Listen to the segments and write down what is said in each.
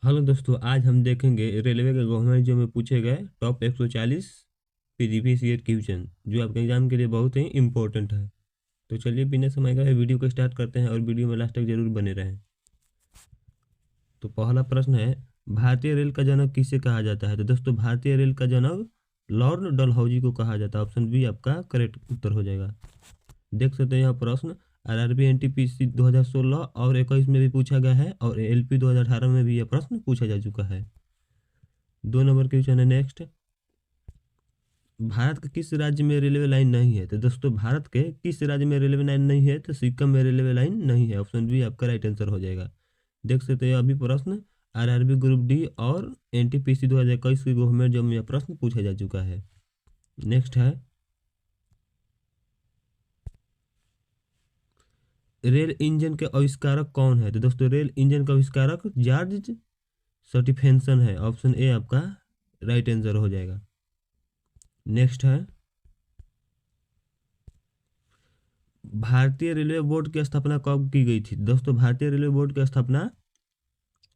Hello दोस्तों, आज हम देखेंगे रेलवे के गवर्नमेंट जो में पूछे गए टॉप 140 प्रीवियस ईयर क्वेश्चन जो आपके एग्जाम के लिए बहुत ही इंपॉर्टेंट है। तो चलिए बिना समय का वीडियो को स्टार्ट करते हैं और वीडियो में लास्ट तक जरूर बने रहें। तो पहला प्रश्न है, भारतीय रेल का जनक किसे कहा जाता है? तो दोस्तों, भारतीय रेल का जनक लॉर्ड डलहौजी को कहा जाता है। ऑप्शन बी आपका करेक्ट उत्तर हो जाएगा। देख सकते हैं यह प्रश्न आरआरबी एनटीपीसी 2016 और 21 में भी पूछा गया है और एलपी 2018 में भी यह प्रश्न पूछा जा चुका है। 2 नंबर क्वेश्चन है नेक्स्ट। भारत के किस राज्य में रेलवे लाइन नहीं है? तो दोस्तों, भारत के किस राज्य में रेलवे लाइन नहीं है? तो सिक्किम में रेलवे लाइन नहीं है। ऑप्शन बी आपका राइट आंसर हो जाएगा। देख सकते हैं अभी प्रश्न आरआरबी ग्रुप डी और एनटीपीसी 2021 की गवर्नमेंट जॉब में यह प्रश्न पूछा जा चुका है। नेक्स्ट है, रेल इंजन के आविष्कारक कौन है? तो दोस्तों, रेल इंजन का आविष्कारक जॉर्ज स्टीफेंसन है। ऑप्शन ए आपका राइट आंसर हो जाएगा। नेक्स्ट है, भारतीय रेलवे बोर्ड की स्थापना कब की गई थी? दोस्तों, भारतीय रेलवे बोर्ड की स्थापना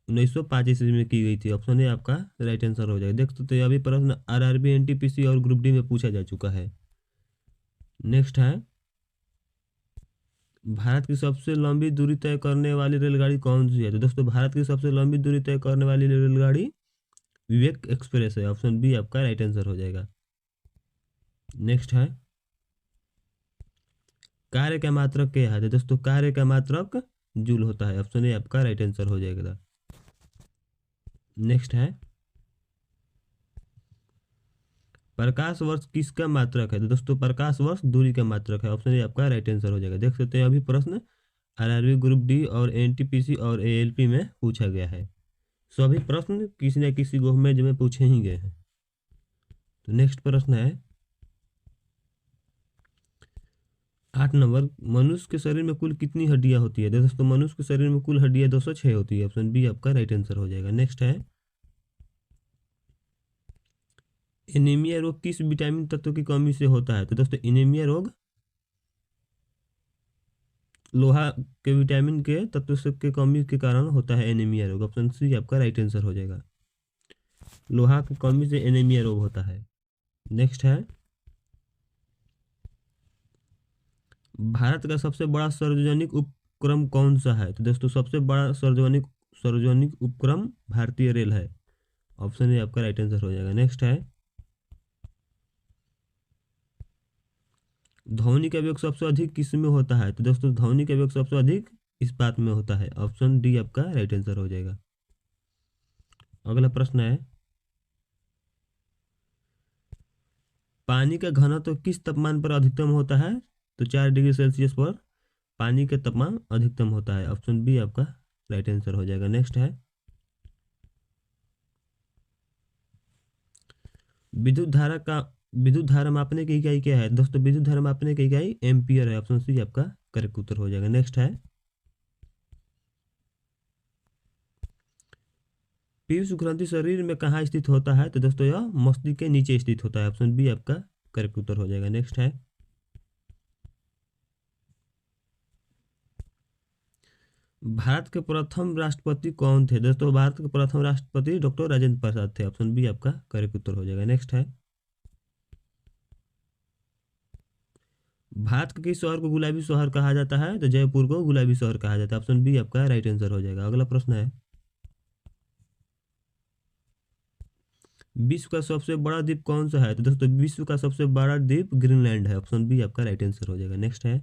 1905 ईस्वी में की गई थी। ऑप्शन ए आपका राइट आंसर हो जाएगा। देख सकते हैं अभी प्रश्न आरआरबी एनटीपीसी और ग्रुप डी में पूछा जा चुका है। नेक्स्ट है, भारत की सबसे लंबी दूरी तय करने वाली रेलगाड़ी कौन सी है? तो दोस्तों, भारत की सबसे लंबी दूरी तय करने वाली रेलगाड़ी विवेक एक्सप्रेस है। ऑप्शन बी आपका राइट आंसर हो जाएगा। नेक्स्ट है, कार्य का मात्रक क्या है? तो दोस्तों, कार्य का मात्रक जूल होता है। ऑप्शन ए आपका राइट आंसर हो जाएगा। नेक्स्ट है, प्रकाश वर्ष किसका मात्रक है? तो दोस्तों, प्रकाश वर्ष दूरी का मात्रक है। ऑप्शन ए आपका राइट आंसर हो जाएगा। देख सकते हैं अभी प्रश्न आरआरबी ग्रुप डी और एनटीपीसी और एएलपी में पूछा गया है। सभी प्रश्न किसी न किसी गवर्नमेंट में पूछे ही गए हैं। तो नेक्स्ट प्रश्न है 8 नंबर, मनुष्य के शरीर में कुल कितनी हड्डियां होती है? तो दोस्तों, मनुष्य के शरीर में कुल हड्डियां 206 होती है। ऑप्शन बी आपका राइट आंसर हो जाएगा। नेक्स्ट है, एनीमिया रोग किस विटामिन तत्व की कमी से होता है? तो दोस्तों, एनीमिया रोग लोहा के विटामिन के तत्व से के कमी के कारण होता है एनीमिया रोग। ऑप्शन सी आपका राइट आंसर हो जाएगा। लोहा की कमी से एनीमिया रोग होता है। नेक्स्ट है, भारत का सबसे बड़ा सार्वजनिक उपक्रम कौन सा है? तो दोस्तों, सबसे बड़ा सार्वजनिक सार्वजनिक उपक्रम भारतीय रेल है। ऑप्शन ए आपका राइट आंसर हो जाएगा। नेक्स्ट है, ध्वनि का वेग सबसे अधिक किस में होता है? तो दोस्तों, ध्वनि का वेग सबसे अधिक इस्पात में होता है। ऑप्शन डी आपका राइट आंसर हो जाएगा। अगला प्रश्न है, पानी का घनत्व किस तापमान पर अधिकतम होता है? तो 4 डिग्री सेल्सियस पर पानी का तापमान अधिकतम होता है। ऑप्शन बी आपका राइट आंसर हो जाएगा। नेक्स्ट है, विद्युत धारा मापने की इकाई क्या है? दोस्तों, विद्युत धारा मापने की इकाई एम्पियर है। ऑप्शन सी आपका करेक्ट उत्तर हो जाएगा। नेक्स्ट है, पीयूष ग्रंथि शरीर में कहाँ स्थित होता है? तो दोस्तों, यह मस्तिष्क के नीचे स्थित होता है। ऑप्शन बी आपका करेक्ट उत्तर हो जाएगा। नेक्स्ट है, भारत के प्रथम राष्ट्रपति कौन थे? दोस्तों, भारत के प्रथम राष्ट्रपति डॉक्टर राजेंद्र प्रसाद थे। ऑप्शन बी आपका करेक्ट उत्तर हो जाएगा। नेक्स्ट है, भारत के किस शहर को गुलाबी शहर कहा जाता है? तो जयपुर को गुलाबी शहर कहा जाता है। ऑप्शन बी आपका राइट आंसर हो जाएगा। अगला प्रश्न है, विश्व का सबसे बड़ा द्वीप कौन सा है? तो दोस्तों, विश्व का सबसे बड़ा द्वीप ग्रीनलैंड है। ऑप्शन बी आपका राइट आंसर हो जाएगा। नेक्स्ट है,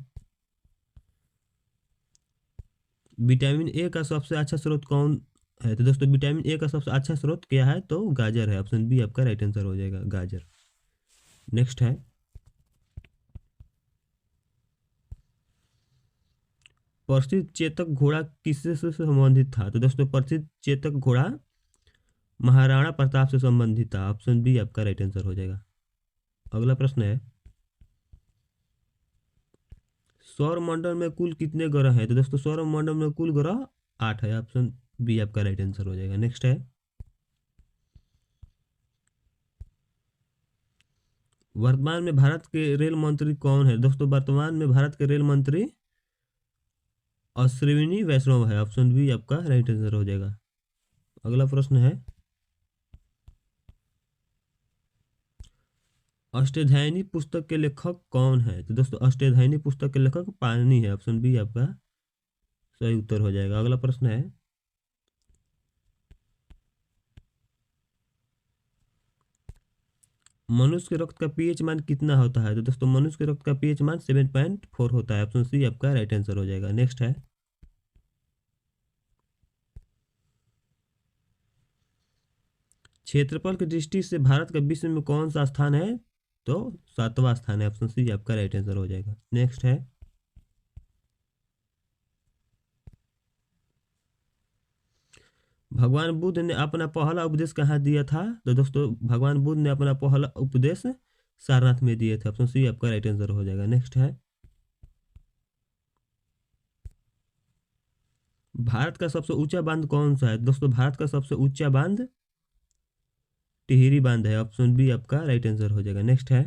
विटामिन ए का सबसे अच्छा स्रोत कौन है? तो दोस्तों, विटामिन ए का सबसे अच्छा स्रोत क्या है? तो गाजर है। ऑप्शन बी आपका राइट आंसर हो जाएगा, गाजर। नेक्स्ट है, प्रसिद्ध चेतक घोड़ा किससे से संबंधित था? तो दोस्तों, प्रसिद्ध चेतक घोड़ा महाराणा प्रताप से संबंधित था। ऑप्शन बी आपका राइट आंसर हो जाएगा। अगला प्रश्न है, सौर मंडल में कुल कितने ग्रह हैं? तो दोस्तों, सौर मंडल में कुल ग्रह 8 है। ऑप्शन बी आपका राइट आंसर हो जाएगा। नेक्स्ट है, वर्तमान में भारत के रेल मंत्री कौन है? दोस्तों, वर्तमान में भारत के रेल मंत्री अश्विनी वैष्णव है। ऑप्शन बी आपका राइट आंसर हो जाएगा। अगला प्रश्न है, अष्टाध्यायी पुस्तक के लेखक कौन है? तो दोस्तों अष्टाध्यायी पुस्तक के लेखक पाणिनि है। ऑप्शन बी आपका सही उत्तर हो जाएगा। अगला प्रश्न है, मनुष्य के रक्त का पीएच मान कितना होता है? तो दोस्तों मनुष्य के रक्त का पीएच मान 7.4 होता है। ऑप्शन सी आपका राइट आंसर हो जाएगा। नेक्स्ट है, क्षेत्रफल की दृष्टि से भारत का विश्व में कौन सा स्थान है? तो 7वां स्थान है। ऑप्शन सी आपका राइट आंसर हो जाएगा। नेक्स्ट है, भगवान बुद्ध ने अपना पहला उपदेश कहाँ दिया था? तो दोस्तों भगवान बुद्ध ने अपना पहला उपदेश सारनाथ में दिए थे। ऑप्शन सी आपका राइट आंसर हो जाएगा। नेक्स्ट है, भारत का सबसे ऊंचा बांध कौन सा है? दोस्तों भारत का सबसे ऊंचा बांध टिहरी बांध है। ऑप्शन बी आपका राइट आंसर हो जाएगा। नेक्स्ट है,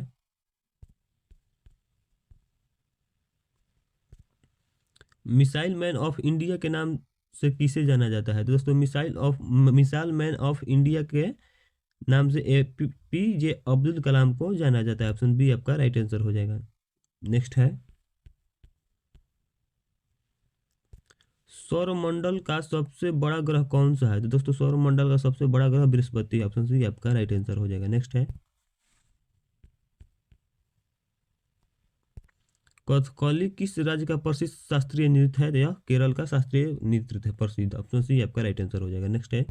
मिसाइल मैन ऑफ इंडिया के नाम से किसे जाना जाता है? तो दोस्तों मिसाइल मैन ऑफ इंडिया के नाम से APJ अब्दुल कलाम को जाना जाता है। ऑप्शन बी आपका राइट आंसर हो जाएगा। नेक्स्ट है, सौरमंडल का सबसे बड़ा ग्रह कौन सा है? तो दोस्तों सौरमंडल का सबसे बड़ा ग्रह बृहस्पति है। ऑप्शन सी आपका राइट आंसर हो जाएगा। नेक्स्ट है, कथकली किस राज्य का प्रसिद्ध शास्त्रीय नृत्य है? यह केरल का शास्त्रीय नृत्य है प्रसिद्ध। ऑप्शन सी आपका राइट आंसर हो जाएगा। नेक्स्ट है,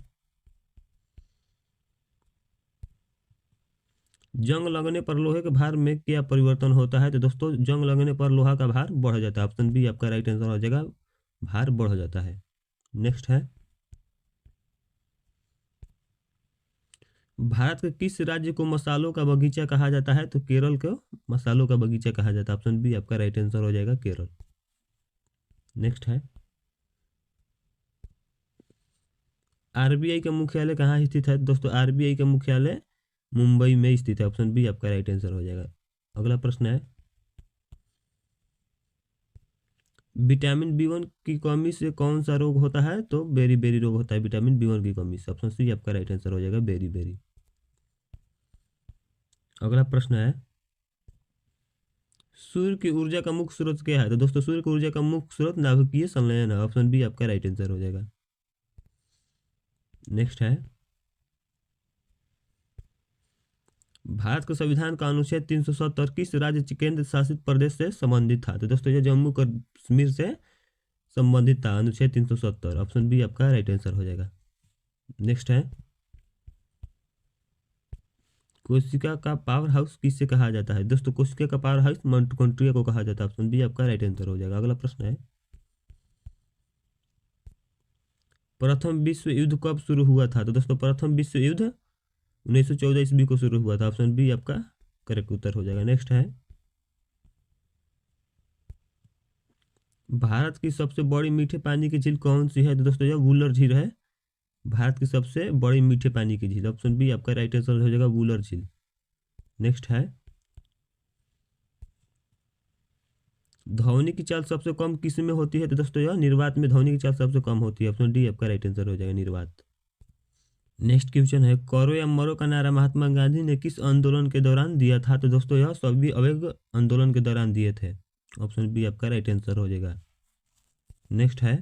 जंग लगने पर लोहे के भार में क्या परिवर्तन होता है? तो दोस्तों जंग लगने पर लोहा का भार बढ़ जाता है। ऑप्शन बी आपका राइट आंसर हो जाएगा, भार बढ़ जाता है। नेक्स्ट है, भारत के किस राज्य को मसालों का बगीचा कहा जाता है? तो केरल को मसालों का बगीचा कहा जाता है। ऑप्शन बी आपका राइट आंसर हो जाएगा, केरल। नेक्स्ट है, आरबीआई का मुख्यालय कहाँ स्थित है? दोस्तों आरबीआई का मुख्यालय मुंबई में स्थित है। ऑप्शन बी आपका राइट आंसर हो जाएगा। अगला प्रश्न है, विटामिन B1 की कमी से कौन सा रोग होता है? तो बेरी बेरी रोग होता है विटामिन B1 की कमी से। ऑप्शन सी आपका राइट आंसर हो जाएगा, बेरी बेरी। अगला प्रश्न है, सूर्य की ऊर्जा का मुख्य स्रोत क्या है? तो दोस्तों सूर्य की ऊर्जा का मुख्य स्रोत नाभिकीय संलयन है। ऑप्शन बी आपका राइट आंसर हो जाएगा। नेक्स्ट है, भारत के संविधान का अनुच्छेद 370 किस राज्य केंद्र शासित प्रदेश से संबंधित था? तो दोस्तों ये जम्मू कश्मीर से संबंधित था, अनुच्छेद 370। ऑप्शन बी आपका राइट आंसर हो जाएगा। नेक्स्ट है, कोशिका का पावर हाउस किससे कहा जाता है? दोस्तों कोशिका का पावर हाउस माइटोकॉन्ड्रिया को कहा जाता है। ऑप्शन बी आपका राइट आंसर हो जाएगा। अगला प्रश्न है, प्रथम विश्व युद्ध कब शुरू हुआ था? तो दोस्तों प्रथम विश्व युद्ध 1914 ईस्वी को शुरू हुआ था। ऑप्शन बी आपका करेक्ट उत्तर हो जाएगा। नेक्स्ट है, भारत की सबसे बड़ी मीठे पानी की झील कौन सी है? तो दोस्तों यह वुलर झील है, भारत की सबसे बड़ी मीठे पानी की झील। ऑप्शन बी आपका राइट आंसर हो जाएगा, वुलर झील। नेक्स्ट है, ध्वनि की चाल सबसे कम किस में होती है? तो दोस्तों यह निर्वात में ध्वनि की चाल सबसे कम होती है। ऑप्शन डी आपका राइट आंसर हो जाएगा, निर्वात। नेक्स्ट क्वेश्चन है, करो या मरो का नारा महात्मा गांधी ने किस आंदोलन के दौरान दिया था? तो दोस्तों यह सभी अवैध आंदोलन के दौरान दिए थे। ऑप्शन बी आपका राइट आंसर हो जाएगा। नेक्स्ट है,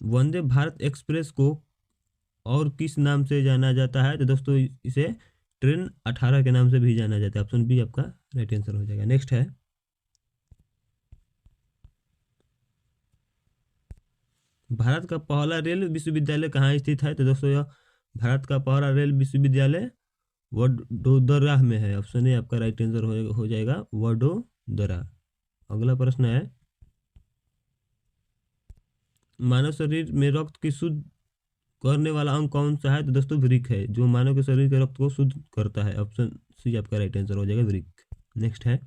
वंदे भारत एक्सप्रेस को और किस नाम से जाना जाता है? तो दोस्तों इसे ट्रेन 18 के नाम से भी जाना जाता है। ऑप्शन बी आपका राइट आंसर हो जाएगा। नेक्स्ट है, भारत का पहला रेल विश्वविद्यालय कहाँ स्थित है? तो दोस्तों यह भारत का पहला रेल विश्वविद्यालय वडोदरा में है। ऑप्शन ए आपका राइट आंसर हो जाएगा, वडोदरा। अगला प्रश्न है, मानव शरीर में रक्त की शुद्ध करने वाला अंग कौन सा है? तो दोस्तों वृक्क है, जो मानव के शरीर के रक्त को शुद्ध करता है। ऑप्शन सी आपका राइट आंसर हो जाएगा, वृक्क। नेक्स्ट है,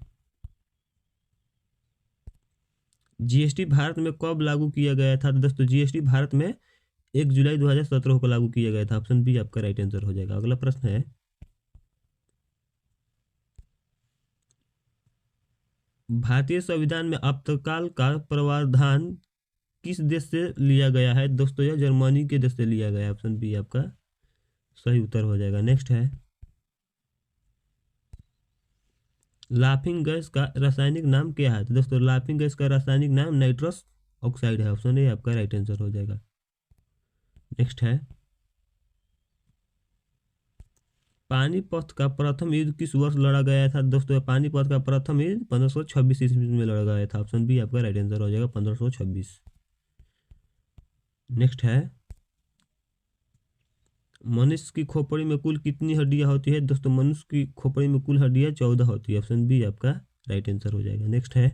जीएसटी भारत में कब लागू किया गया था? तो दोस्तों जीएसटी भारत में 1 जुलाई 2017 को लागू किया गया था। ऑप्शन बी आपका राइट आंसर हो जाएगा। अगला प्रश्न है, भारतीय संविधान में आपातकाल का प्रावधान किस देश से लिया गया है दोस्तों? यह जर्मनी के देश से लिया गया है। ऑप्शन बी आपका सही उत्तर हो जाएगा। नेक्स्ट है, लाफिंग गैस का रासायनिक नाम क्या है? तो दोस्तों लाफिंग गैस का रासायनिक नाम नाइट्रस ऑक्साइड है। ऑप्शन ए आपका राइट आंसर हो जाएगा। नेक्स्ट है, पानीपत का प्रथम युद्ध किस वर्ष लड़ा गया था? दोस्तों पानीपत का प्रथम युद्ध 1526 ईस्वी में लड़ा गया था। ऑप्शन बी आपका राइट आंसर हो जाएगा, 1526। नेक्स्ट है, मनुष्य की खोपड़ी में कुल कितनी हड्डियां होती है? दोस्तों मनुष्य की खोपड़ी में कुल हड्डियां 14 होती है। ऑप्शन बी आपका राइट आंसर हो जाएगा। नेक्स्ट है,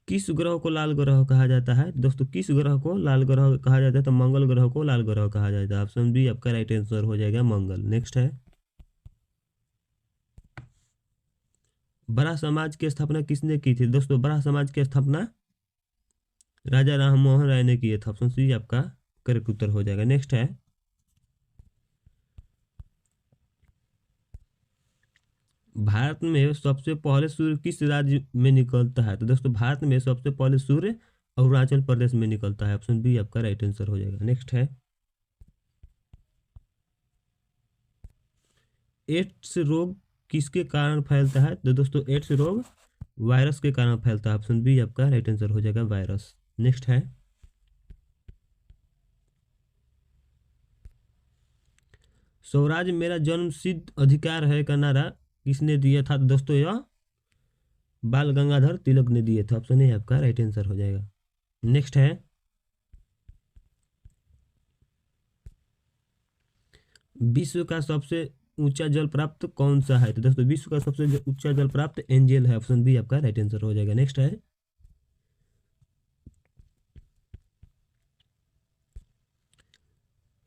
किस ग्रह को लाल ग्रह कहा जाता है? दोस्तों किस ग्रह को लाल ग्रह कहा जाता है? तो मंगल ग्रह को लाल ग्रह कहा जाता है। ऑप्शन बी आपका राइट आंसर हो जाएगा, मंगल। नेक्स्ट है, बड़ा समाज की स्थापना किसने की थी? दोस्तों बड़ा समाज की स्थापना राजा राममोहन राय ने किए थे। ऑप्शन सी आपका करेक्ट उत्तर हो जाएगा। नेक्स्ट है, भारत में सबसे पहले सूर्य किस राज्य में निकलता है? तो दोस्तों भारत में सबसे पहले सूर्य अरुणाचल प्रदेश में निकलता है। ऑप्शन बी आपका राइट आंसर हो जाएगा। नेक्स्ट है, एड्स रोग किसके कारण फैलता है? तो दोस्तों एड्स रोग वायरस के कारण फैलता है। ऑप्शन बी आपका राइट आंसर हो जाएगा, वायरस। नेक्स्ट है, स्वराज मेरा जन्म सिद्ध अधिकार है का नारा किसने दिया था? दोस्तों यह बाल गंगाधर तिलक ने दिए थे। ऑप्शन ए आपका राइट आंसर हो जाएगा। नेक्स्ट है, विश्व का सबसे ऊंचा जल प्राप्त कौन सा है? तो दोस्तों विश्व का सबसे ऊंचा जल प्राप्त एंजल है। ऑप्शन बी आपका राइट आंसर हो जाएगा। नेक्स्ट है,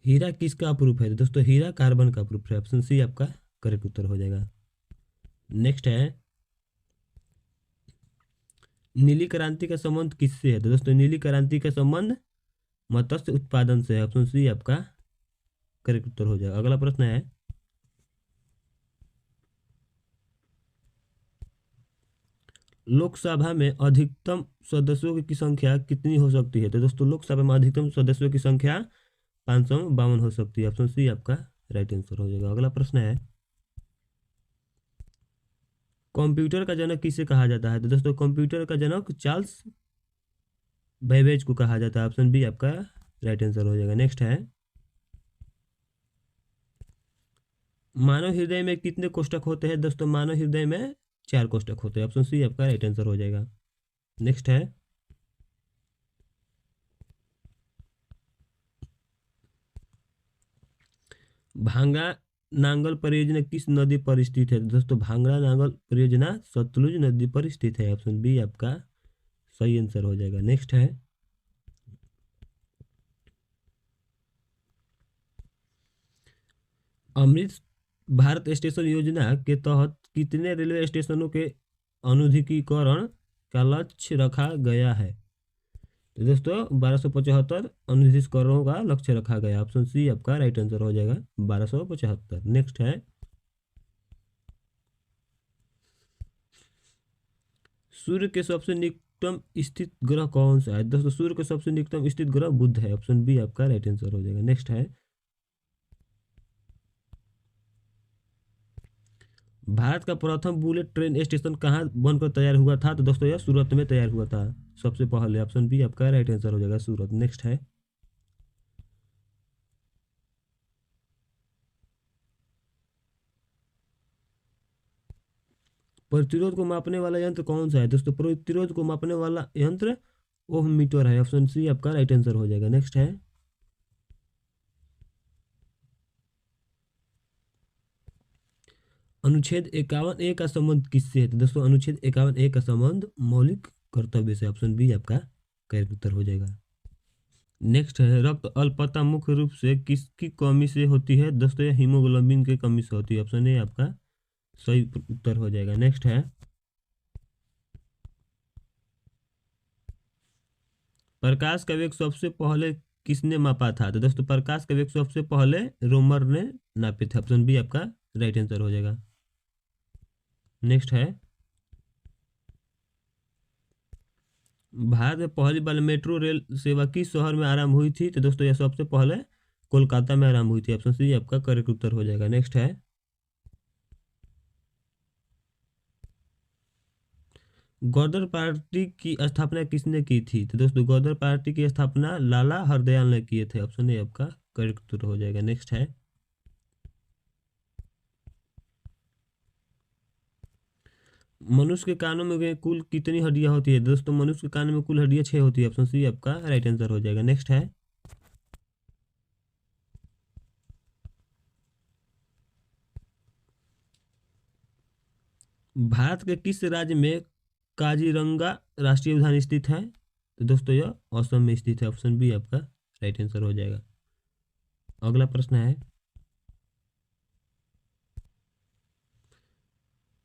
हीरा किसका प्रूफ है? तो दोस्तों हीरा कार्बन का प्रूफ है। ऑप्शन सी आपका करेक्ट उत्तर हो जाएगा। नेक्स्ट है, नीली क्रांति का संबंध किससे है? तो दोस्तों नीली क्रांति का संबंध मत्स्य उत्पादन से है। ऑप्शन सी आपका करेक्ट उत्तर हो जाएगा। अगला प्रश्न है, लोकसभा में अधिकतम सदस्यों की संख्या कितनी हो सकती है? तो दोस्तों लोकसभा में अधिकतम सदस्यों की संख्या 552 हो सकती है। ऑप्शन सी आपका राइट आंसर हो जाएगा। अगला प्रश्न है, कंप्यूटर का जनक किसे कहा जाता है? तो दोस्तों कंप्यूटर का जनक चार्ल्स बेबेज को कहा जाता है। ऑप्शन बी आपका राइट आंसर हो जाएगा। नेक्स्ट है, मानव हृदय में कितने कोष्ठक होते हैं? दोस्तों मानव हृदय में 4 कोष्ठक होते हैं। ऑप्शन सी आपका राइट आंसर हो जाएगा। नेक्स्ट है, भांगड़ा नांगल परियोजना किस नदी पर स्थित है? दोस्तों भांगड़ा नांगल परियोजना सतलुज नदी पर स्थित है। ऑप्शन बी आपका सही आंसर हो जाएगा। नेक्स्ट है, अमृत भारत स्टेशन योजना के तहत कितने रेलवे स्टेशनों के आधुनिकीकरण का लक्ष्य रखा गया है? तो दोस्तों 1275 आधुनिकीकरणों का लक्ष्य रखा गया। ऑप्शन सी आपका राइट आंसर हो जाएगा, 1275। नेक्स्ट है, सूर्य के सबसे निकटतम स्थित ग्रह कौन सा है? दोस्तों सूर्य के सबसे निकटतम स्थित ग्रह बुध है। ऑप्शन बी आपका राइट आंसर हो जाएगा। नेक्स्ट है, भारत का प्रथम बुलेट ट्रेन स्टेशन कहाँ बनकर तैयार हुआ था? तो दोस्तों यह सूरत में तैयार हुआ था सबसे पहले। ऑप्शन बी आपका राइट आंसर हो जाएगा, सूरत। नेक्स्ट है, प्रतिरोध को मापने वाला यंत्र कौन सा है? दोस्तों प्रतिरोध को मापने वाला यंत्र ओम मीटर है। ऑप्शन सी आपका राइट आंसर हो जाएगा। नेक्स्ट है, अनुच्छेद 51A का संबंध किससे है? तो दोस्तों अनुच्छेद 51A का संबंध मौलिक कर्तव्य से। ऑप्शन बी आपका करेक्ट उत्तर हो जाएगा। नेक्स्ट है, रक्त अल्पता मुख्य रूप से किसकी कमी से होती है? दोस्तों यह हीमोग्लोबिन की कमी से होती है। ऑप्शन ए आपका सही उत्तर हो जाएगा। नेक्स्ट है, प्रकाश का वेग सबसे पहले किसने मापा था? तो दोस्तों प्रकाश का वेग सबसे पहले रोमर ने नापे थे। ऑप्शन बी आपका राइट आंसर हो जाएगा। नेक्स्ट है, भारत में पहली बार मेट्रो रेल सेवा किस शहर में आरंभ हुई थी? तो दोस्तों यह सबसे पहले कोलकाता में आरंभ हुई थी। ऑप्शन सी आपका करेक्ट उत्तर हो जाएगा। नेक्स्ट है, गदर पार्टी की स्थापना किसने की थी? तो दोस्तों गदर पार्टी की स्थापना लाला हरदयाल ने किए थे। ऑप्शन ए आपका करेक्ट उत्तर हो जाएगा। नेक्स्ट है, मनुष्य के कानों में कुल कितनी हड्डियां होती है? दोस्तों मनुष्य के कानों में कुल हड्डियां 6 होती है। ऑप्शन सी आपका राइट आंसर हो जाएगा। नेक्स्ट है, भारत के किस राज्य में काजीरंगा राष्ट्रीय उद्यान स्थित है? तो दोस्तों यह असम में स्थित है। ऑप्शन बी आपका राइट आंसर हो जाएगा। अगला प्रश्न है,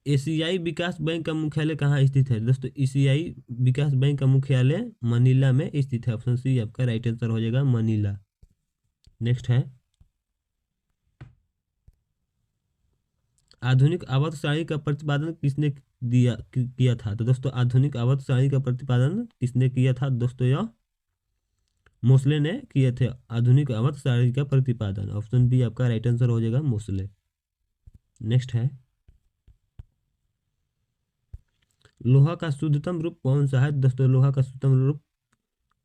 एशियाई विकास बैंक का मुख्यालय कहाँ स्थित है? दोस्तों एशियाई विकास बैंक का मुख्यालय मनीला में स्थित है। ऑप्शन सी आपका राइट आंसर हो जाएगा, मनीला। नेक्स्ट है, आधुनिक आवर्त सारणी का प्रतिपादन किसने किया था? तो दोस्तों आधुनिक आवर्त सारणी का प्रतिपादन किसने किया था? दोस्तों यह मोसले ने किए थे आधुनिक आवर्त सारणी का प्रतिपादन। ऑप्शन बी आपका राइट आंसर हो जाएगा, मोसले। नेक्स्ट है, लोहा का शुद्धतम रूप कौन सा है? दोस्तों लोहा का शुद्धतम रूप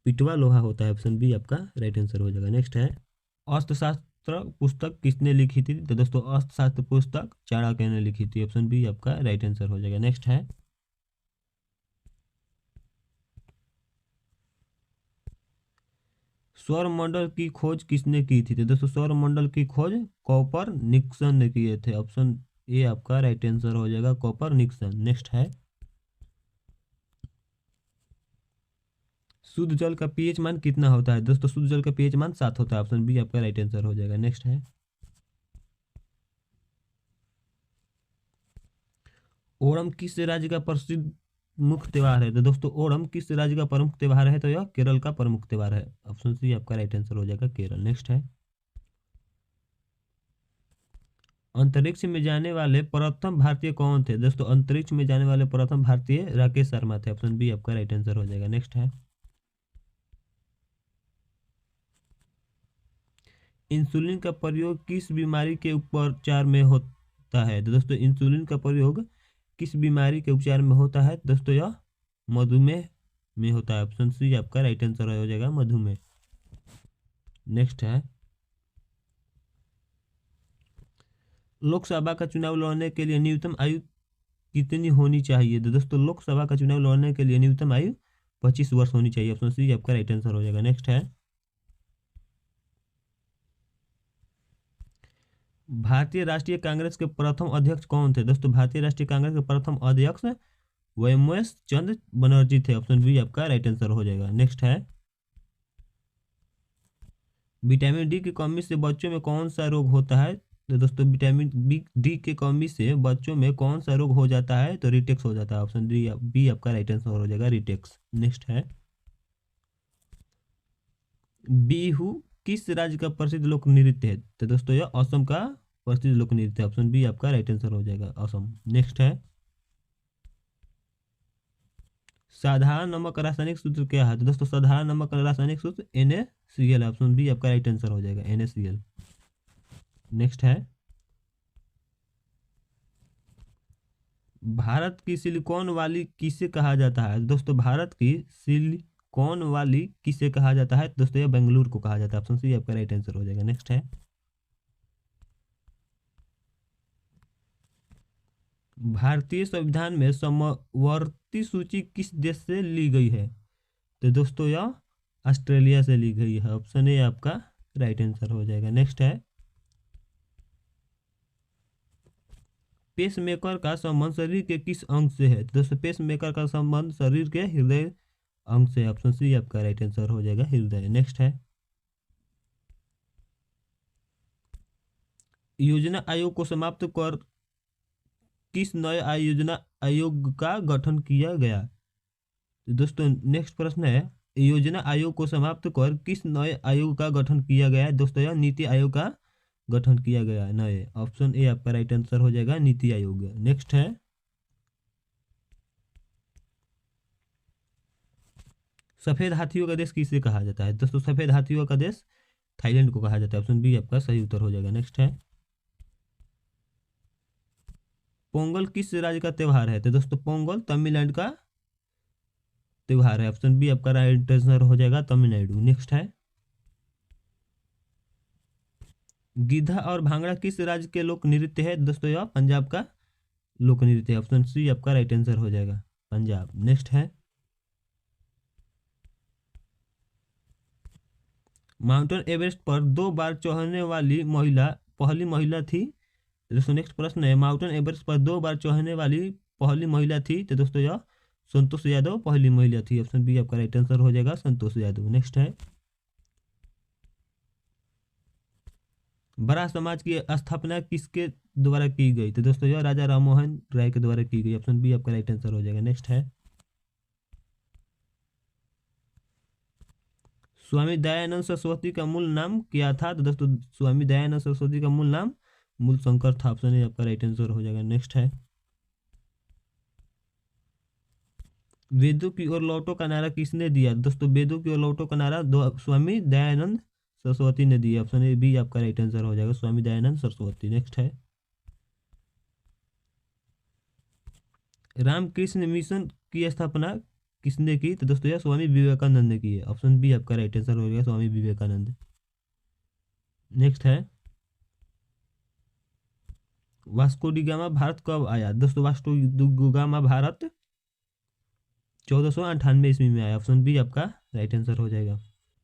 पिटवा लोहा होता है। ऑप्शन बी आपका राइट आंसर हो जाएगा। नेक्स्ट है, अर्थशास्त्र पुस्तक किसने लिखी थी? तो दोस्तों अर्थशास्त्र पुस्तक चाणक्य ने लिखी थी। ऑप्शन बी आपका राइट आंसर हो जाएगा। नेक्स्ट है, सौर मंडल की खोज किसने की थी? तो दोस्तों सौर मंडल की खोज कोपरनिकसन ने किए थे। ऑप्शन ए आपका राइट आंसर हो जाएगा, कोपरनिकसन। नेक्स्ट है, शुद्ध जल का पीएच मान कितना होता है? दोस्तों शुद्ध जल का पीएच मान 7 होता है। ऑप्शन बी आपका राइट आंसर हो जाएगा। नेक्स्ट है, ओणम किस राज्य का प्रसिद्ध मुख्य त्योहार है? तो दोस्तों ओणम किस राज्य का प्रमुख त्योहार है? तो यह केरल का प्रमुख त्योहार है। ऑप्शन सी आपका राइट आंसर हो जाएगा, केरल। नेक्स्ट है, अंतरिक्ष में जाने वाले प्रथम भारतीय कौन थे? दोस्तों अंतरिक्ष में जाने वाले प्रथम भारतीय राकेश शर्मा थे। ऑप्शन बी आपका राइट आंसर हो जाएगा। नेक्स्ट है, इंसुलिन का प्रयोग किस बीमारी के उपचार में होता है? तो दोस्तों इंसुलिन का प्रयोग किस बीमारी के उपचार में होता है? दोस्तों यह मधुमेह में होता है। ऑप्शन सी आपका राइट आंसर हो जाएगा, मधुमेह। नेक्स्ट है, लोकसभा का चुनाव लड़ने के लिए न्यूनतम आयु कितनी होनी चाहिए? तो दोस्तों लोकसभा का चुनाव लड़ने के लिए न्यूनतम आयु 25 वर्ष होनी चाहिए। ऑप्शन सी आपका राइट आंसर हो जाएगा। नेक्स्ट है, भारतीय राष्ट्रीय कांग्रेस के प्रथम अध्यक्ष कौन थे? दोस्तों भारतीय राष्ट्रीय कांग्रेस के प्रथम अध्यक्ष वैमवंश चंद्र बनर्जी थे। ऑप्शन बी आपका राइट आंसर हो जाएगा। नेक्स्ट है, विटामिन डी की कमी से बच्चों में कौन सा रोग होता है? तो दोस्तों विटामिन डी की कमी से बच्चों में कौन सा रोग हो जाता है? तो रिटेक्स हो जाता है। ऑप्शन डी बी आपका राइट आंसर हो जाएगा, रिटेक्स। नेक्स्ट है, बिहू किस राज्य का प्रसिद्ध लोक नृत्य है? तो दोस्तों यह असम का प्रसिद्ध लोक नृत्य है। ऑप्शन बी आपका राइट आंसर हो जाएगा, असम। नेक्स्ट है, साधारण नमक रासायनिक सूत्र क्या है? तो दोस्तों साधारण नमक रासायनिक सूत्र NaCl है। ऑप्शन बी आपका राइट आंसर हो जाएगा, NaCl। नेक्स्ट है, भारत की सिलिकॉन वाली किसे कहा जाता है? दोस्तों भारत की सिलिकॉन वाली किसे कहा जाता है? दोस्तों यह बेंगलुरु को कहा जाता है। ऑप्शन सी आपका राइट आंसर हो जाएगा। नेक्स्ट है, भारतीय संविधान में समवर्ती सूची किस देश से ली गई है? तो दोस्तों यह ऑस्ट्रेलिया से ली गई है। ऑप्शन ए आपका राइट आंसर हो जाएगा। नेक्स्ट है, पेसमेकर का संबंध शरीर के किस अंग से है? तो दोस्तों पेसमेकर का संबंध शरीर के हृदय अंग से। ऑप्शन सी आपका राइट आंसर हो जाएगा, हृदय। नेक्स्ट है, योजना आयोग को समाप्त कर किस नए योजना आयोग का गठन किया गया? तो दोस्तों नेक्स्ट प्रश्न है, योजना आयोग को समाप्त कर किस नए आयोग का गठन किया गया है? दोस्तों यह नीति आयोग का गठन किया गया है, नए। ऑप्शन ए आपका राइट आंसर हो जाएगा, नीति आयोग। नेक्स्ट है, सफेद हाथियों का देश किसे कहा जाता है दोस्तों? सफेद हाथियों का देश थाईलैंड को कहा जाता है। ऑप्शन बी आपका सही उत्तर हो जाएगा। नेक्स्ट है, पोंगल किस राज्य का त्यौहार है? तो दोस्तों पोंगल तमिलनाडु का त्यौहार है। ऑप्शन बी आपका राइट आंसर हो जाएगा, तमिलनाडु। नेक्स्ट है, गिद्धा और भांगड़ा किस राज्य के लोक नृत्य है? दोस्तों यह पंजाब का लोक नृत्य है। ऑप्शन सी आपका राइट आंसर हो जाएगा, पंजाब। नेक्स्ट है, माउंटेन एवरेस्ट पर 2 बार चढ़ने वाली महिला पहली महिला थी। दोस्तों नेक्स्ट प्रश्न है, माउंटेन एवरेस्ट पर 2 बार चढ़ने वाली पहली महिला थी। तो दोस्तों यह संतोष यादव पहली महिला थी। ऑप्शन बी आपका राइट आंसर हो जाएगा, संतोष यादव। नेक्स्ट है, बड़ा समाज की स्थापना किसके द्वारा की गई? तो दोस्तों यह राजा राममोहन राय के द्वारा की गई। ऑप्शन बी आपका राइट आंसर हो जाएगा। नेक्स्ट है, स्वामी दयानंद सरस्वती का मूल नाम क्या था? तो दोस्तों स्वामी दयानंद सरस्वती का मूल नाम मूल शंकर था। ऑप्शन ए आपका राइट आंसर हो जाएगा। नेक्स्ट है, वेदों की ओर लौटो का नारा किसने दिया? दोस्तों वेदों की ओर लौटो का नारा स्वामी दयानंद सरस्वती ने दिया। ऑप्शन ए बी आपका राइट आंसर हो जाएगा, स्वामी दयानंद सरस्वती। नेक्स्ट है, रामकृष्ण मिशन की स्थापना किसने की? तो दोस्तों यह स्वामी विवेकानंद ने की है। ऑप्शन बी आपका राइट आंसर हो जाएगा, स्वामी विवेकानंद। नेक्स्ट है, वास्को डी गामा भारत कब आया? दोस्तों वास्को डी गामा भारत 1498 ईस्वी में आया। ऑप्शन बी आपका राइट आंसर हो जाएगा।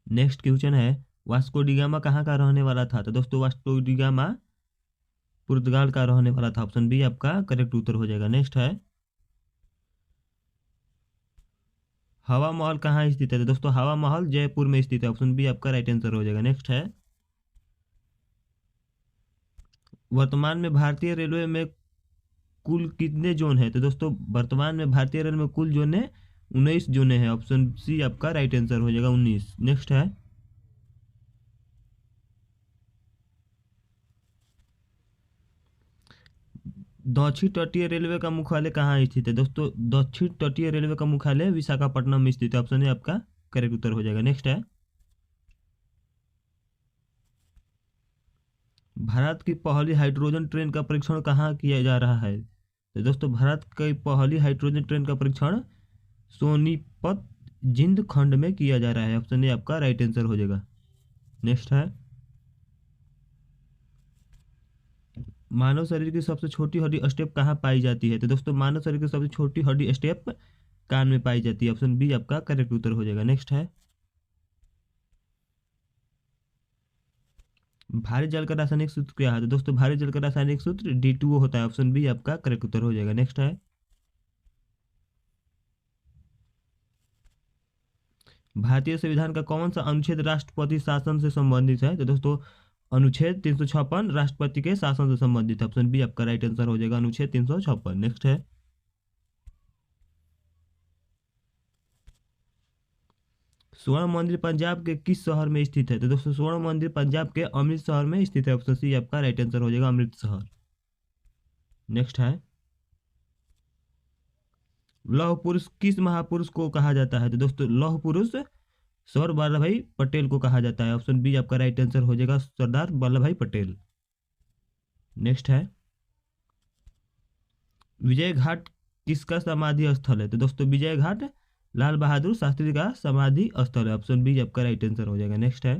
नेक्स्ट क्वेश्चन है, वास्को डी गामा कहाँ का रहने वाला था? तो दोस्तों वास्को डी गामा पुर्तगाल का रहने वाला था। ऑप्शन बी आपका करेक्ट उत्तर हो जाएगा। नेक्स्ट है, हवा महल कहाँ स्थित है? तो दोस्तों हवा महल जयपुर में स्थित है। ऑप्शन बी आपका राइट आंसर हो जाएगा। नेक्स्ट है, वर्तमान में भारतीय रेलवे में कुल कितने जोन है? तो दोस्तों वर्तमान में भारतीय रेलवे में कुल जोन है 19 जोने हैं। ऑप्शन सी आपका राइट आंसर हो जाएगा, 19। नेक्स्ट है, दक्षिण तटीय रेलवे का मुख्यालय कहाँ स्थित है? दोस्तों दक्षिण तटीय रेलवे का मुख्यालय विशाखापट्टनम में स्थित है। ऑप्शन ए आपका करेक्ट उत्तर हो जाएगा। नेक्स्ट है, भारत की पहली हाइड्रोजन ट्रेन का परीक्षण कहाँ किया जा रहा है? तो दोस्तों भारत की पहली हाइड्रोजन ट्रेन का परीक्षण सोनीपत जिंद खंड में किया जा रहा है। ऑप्शन ए आपका राइट आंसर हो जाएगा। नेक्स्ट है, मानव शरीर की सबसे छोटी हड्डी स्टेप कहाँ पाई जाती है? तो दोस्तों मानव शरीर की सबसे छोटी हड्डी स्टेप कान में पाई जाती है। ऑप्शन बी आपका करेक्ट उत्तर हो जाएगा। नेक्स्ट है, भारी जल का रासायनिक सूत्र क्या है? तो दोस्तों भारी जल का रासायनिक सूत्र D2O होता है। ऑप्शन बी आपका करेक्ट उत्तर हो जाएगा। नेक्स्ट है, भारतीय संविधान का कौन सा अनुच्छेद राष्ट्रपति शासन से संबंधित है? तो दोस्तों अनुच्छेद 356 राष्ट्रपति के शासन से संबंधित है। ऑप्शन बी आपका राइट आंसर हो जाएगा, अनुच्छेद 356। नेक्स्ट है, स्वर्ण मंदिर पंजाब के किस शहर में स्थित है? तो दोस्तों स्वर्ण मंदिर पंजाब के अमृतसर में स्थित है। ऑप्शन सी आपका राइट आंसर हो जाएगा, अमृतसर। नेक्स्ट है, लौह पुरुष किस महापुरुष को कहा जाता है? तो दोस्तों लौह पुरुष सरदार वल्लभ भाई पटेल को कहा जाता है। ऑप्शन बी आपका राइट आंसर हो जाएगा, सरदार वल्लभ भाई पटेल। नेक्स्ट है, विजय घाट किसका समाधि स्थल है? तो दोस्तों विजय घाट लाल बहादुर शास्त्री का समाधि स्थल है। ऑप्शन बी आपका राइट आंसर हो जाएगा। नेक्स्ट है,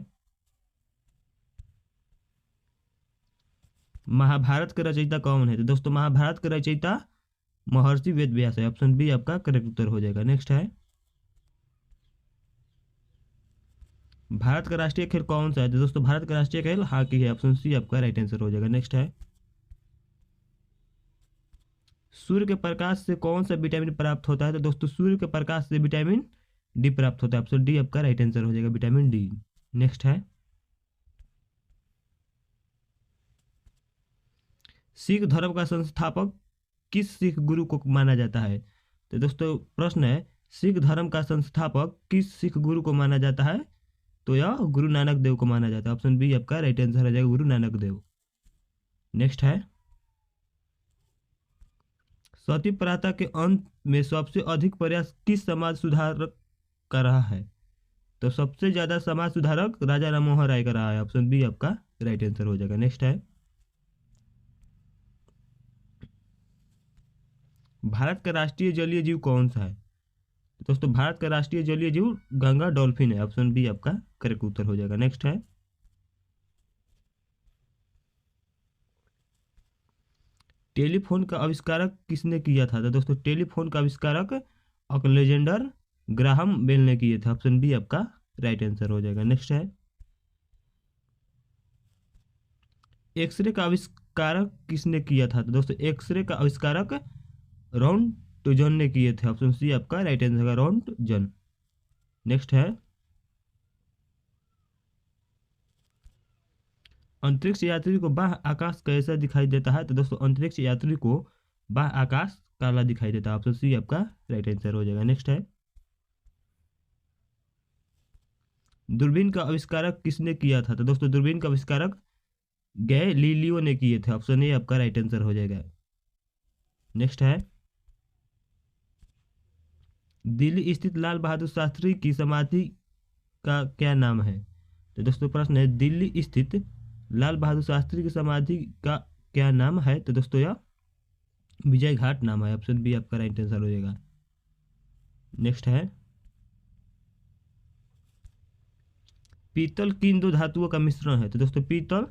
महाभारत के रचयिता कौन है? तो दोस्तों महाभारत के रचयिता महर्षि वेद व्यास है। ऑप्शन बी आपका करेक्ट उत्तर हो जाएगा। नेक्स्ट है, भारत का राष्ट्रीय खेल कौन सा है? तो दोस्तों भारत का राष्ट्रीय खेल हॉकी है। ऑप्शन सी आपका राइट आंसर हो जाएगा। नेक्स्ट है, सूर्य के प्रकाश से कौन सा विटामिन प्राप्त होता है? तो दोस्तों सूर्य के प्रकाश से विटामिन डी प्राप्त होता है। ऑप्शन डी आपका राइट आंसर हो जाएगा, विटामिन डी। नेक्स्ट है, सिख धर्म का संस्थापक किस सिख गुरु को माना जाता है? तो दोस्तों प्रश्न है, सिख धर्म का संस्थापक किस सिख गुरु को माना जाता है? तो यह गुरु नानक देव को माना जाता है। ऑप्शन बी आपका राइट आंसर हो जाएगा, गुरु नानक देव। नेक्स्ट है, सती प्रथा के अंत में सबसे अधिक प्रयास किस समाज सुधारक का रहा है? तो सबसे ज़्यादा समाज सुधारक राजा राममोहन राय का रहा है। ऑप्शन बी आपका राइट आंसर हो जाएगा। नेक्स्ट है, भारत का राष्ट्रीय जलीय जीव कौन सा है? दोस्तों भारत का राष्ट्रीय जलीय जीव गंगा डॉल्फिन है। ऑप्शन बी आपका करेक्ट उत्तर हो जाएगा। नेक्स्ट है, टेलीफोन का आविष्कारक किसने किया था? तो दोस्तों टेलीफोन का आविष्कारक अलेक्जेंडर ग्राहम बेल ने किए थे। ऑप्शन बी आपका राइट आंसर हो जाएगा। नेक्स्ट है, एक्सरे का आविष्कारक किसने किया था? तो दोस्तों एक्सरे का आविष्कारक रॉन्टजन ने किए थे। ऑप्शन सी आपका राइट आंसर होगा, रॉन्टजन। नेक्स्ट है, अंतरिक्ष यात्री को बाह्य आकाश कैसा दिखाई देता है? तो दोस्तों अंतरिक्ष यात्री को बाह्य आकाश काला दिखाई देता है। ऑप्शन सी आपका राइट आंसर हो जाएगा। नेक्स्ट है, दूरबीन का आविष्कारक किसने किया था? तो दोस्तों दूरबीन का आविष्कारक गैलीलियो ने किए थे। ऑप्शन ए आपका राइट आंसर हो जाएगा। नेक्स्ट है, दिल्ली स्थित लाल बहादुर शास्त्री की समाधि का क्या नाम है? तो दोस्तों प्रश्न है, दिल्ली स्थित लाल बहादुर शास्त्री की समाधि का क्या नाम है? तो दोस्तों यह विजय घाट नाम है। ऑप्शन बी आपका राइट आंसर हो जाएगा। नेक्स्ट है, पीतल किन दो धातुओं का मिश्रण है? तो दोस्तों पीतल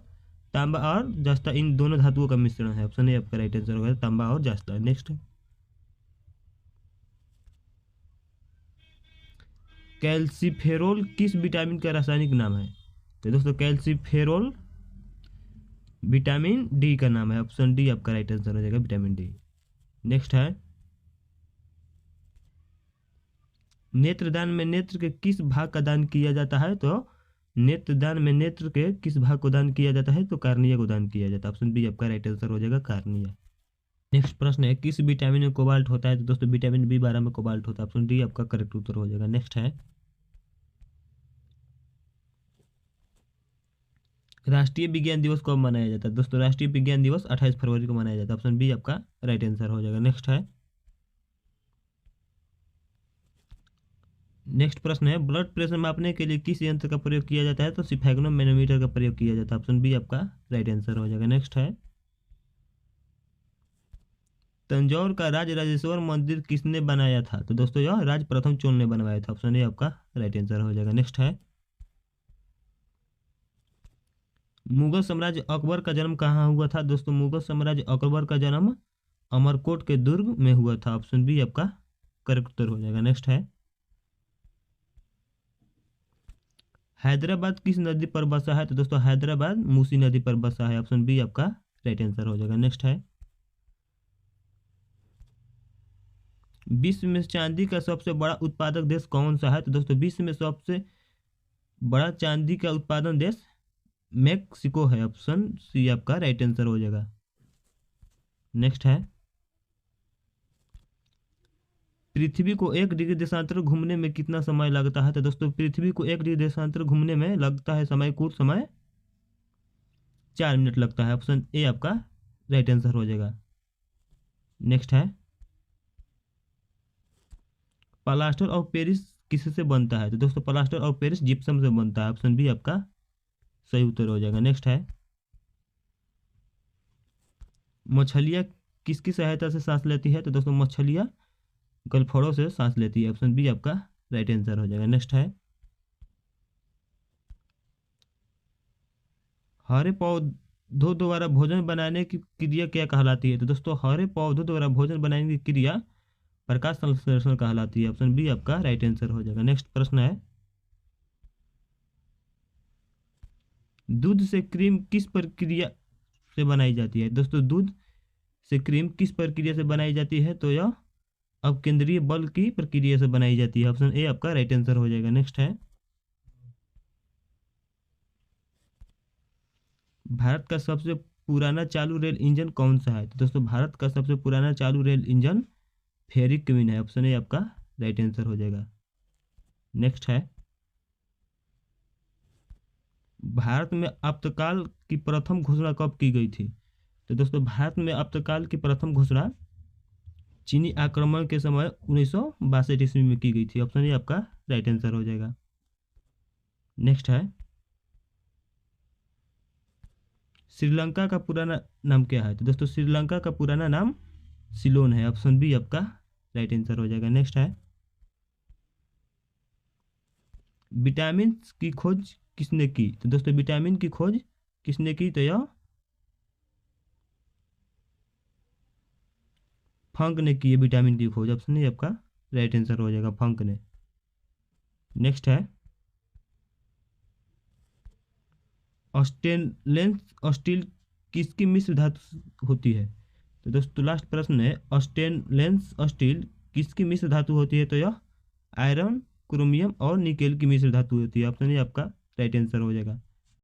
तांबा और जस्ता इन दोनों धातुओं का मिश्रण है। ऑप्शन ए आपका राइट आंसर होगा, तांबा और जस्ता। नेक्स्ट, कैल्सीफेरोल किस विटामिन का रासायनिक नाम है? तो दोस्तों कैल्सीफेरोल विटामिन डी का नाम है। ऑप्शन डी आपका राइट आंसर हो जाएगा, विटामिन डी। नेक्स्ट है, नेत्रदान में नेत्र के किस भाग का दान किया जाता है? तो नेत्रदान में नेत्र के किस भाग को दान किया जाता है? तो कार्निया को दान किया जाता है। ऑप्शन बी आपका राइट आंसर हो जाएगा, कार्निया। नेक्स्ट प्रश्न है, किस विटामिन में कोबाल्ट होता है? तो दोस्तों विटामिन बी 12 में कोबाल्ट होता है। ऑप्शन डी आपका करेक्ट उत्तर हो जाएगा। नेक्स्ट है, राष्ट्रीय विज्ञान दिवस कब मनाया जाता है? दोस्तों राष्ट्रीय विज्ञान दिवस 28 फरवरी को मनाया जाता है। ऑप्शन बी आपका राइट आंसर हो जाएगा। नेक्स्ट है, नेक्स्ट प्रश्न है, ब्लड प्रेशर मापने के लिए किस यंत्र का प्रयोग किया जाता है? तो सिफेग्नो मैनोमीटर का प्रयोग किया जाता है। ऑप्शन बी आपका राइट आंसर हो जाएगा। नेक्स्ट है, तंजौर का राजराजेश्वर मंदिर किसने बनाया था? तो दोस्तों यह राज प्रथम चोल ने बनवाया था। ऑप्शन ए आपका राइट आंसर हो जाएगा। नेक्स्ट है, मुगल साम्राज्य अकबर का जन्म कहाँ हुआ था? दोस्तों मुगल साम्राज्य अकबर का जन्म अमरकोट के दुर्ग में हुआ था। ऑप्शन बी आपका करेक्ट उत्तर हो जाएगा। नेक्स्ट है, हैदराबाद किस नदी पर बसा है? तो दोस्तों हैदराबाद मूसी नदी पर बसा है। ऑप्शन बी आपका राइट आंसर हो जाएगा। नेक्स्ट है, विश्व में चांदी का सबसे बड़ा उत्पादक देश कौन सा है? तो दोस्तों विश्व में सबसे बड़ा चांदी का उत्पादन देश मेक्सिको है। ऑप्शन सी आपका राइट आंसर हो जाएगा। नेक्स्ट है, पृथ्वी को 1 डिग्री देशांतर घूमने में कितना समय लगता है? तो दोस्तों पृथ्वी को 1 डिग्री देशांतर घूमने में लगता है समय, कुल समय 4 मिनट लगता है। ऑप्शन ए आपका राइट आंसर हो जाएगा। नेक्स्ट है, प्लास्टर ऑफ पेरिस किससे बनता है? तो दोस्तों प्लास्टर ऑफ पेरिस जिप्सम से बनता है। ऑप्शन बी आपका सही उत्तर हो जाएगा। नेक्स्ट है, मछलियाँ किसकी सहायता से सांस लेती है? तो दोस्तों मछलियाँ गलफड़ों से सांस लेती है। ऑप्शन बी आपका राइट आंसर हो जाएगा। नेक्स्ट है, हरे पौधों द्वारा भोजन बनाने की क्रिया क्या कहलाती है? तो दोस्तों हरे पौधों द्वारा भोजन बनाने की क्रिया प्रकाश संश्लेषण कहलाती है। ऑप्शन बी आपका राइट आंसर हो जाएगा। नेक्स्ट प्रश्न है, दूध से क्रीम किस प्रक्रिया से बनाई जाती है? दोस्तों दूध से क्रीम किस प्रक्रिया से बनाई जाती है? तो यह अपकेंद्रीय बल की प्रक्रिया से बनाई जाती है। ऑप्शन ए आपका राइट आंसर हो जाएगा। नेक्स्ट है, भारत का सबसे पुराना चालू रेल इंजन कौन सा है? तो दोस्तों भारत का सबसे पुराना चालू रेल इंजन फेरी क्वीन है। ऑप्शन ए आपका राइट आंसर हो जाएगा। नेक्स्ट है, भारत में आपातकाल की प्रथम घोषणा कब की गई थी? तो दोस्तों भारत में आपातकाल की प्रथम घोषणा चीनी आक्रमण के समय 1962 ईस्वी में की गई थी। ऑप्शन ए आपका राइट आंसर हो जाएगा। नेक्स्ट है, श्रीलंका का पुराना नाम क्या है? तो दोस्तों श्रीलंका का पुराना नाम सिलोन है। ऑप्शन बी आपका राइट आंसर हो जाएगा। नेक्स्ट है, विटामिन की खोज किसने की? तो दोस्तों विटामिन की खोज किसने की? तो यह फंक ने की है विटामिन की खोज। ऑप्शन ए आपका राइट आंसर हो जाएगा, फंक ने। नेक्स्ट है, स्टेनलेस स्टील किसकी मिश्र धातु होती है? तो दोस्तों लास्ट प्रश्न है, स्टेनलेस स्टील किसकी मिश्र धातु होती है? तो यह आयरन, क्रोमियम और निकेल की मिश्र धातु होती है। ऑप्शन ए आपका राइट आंसर हो जाएगा।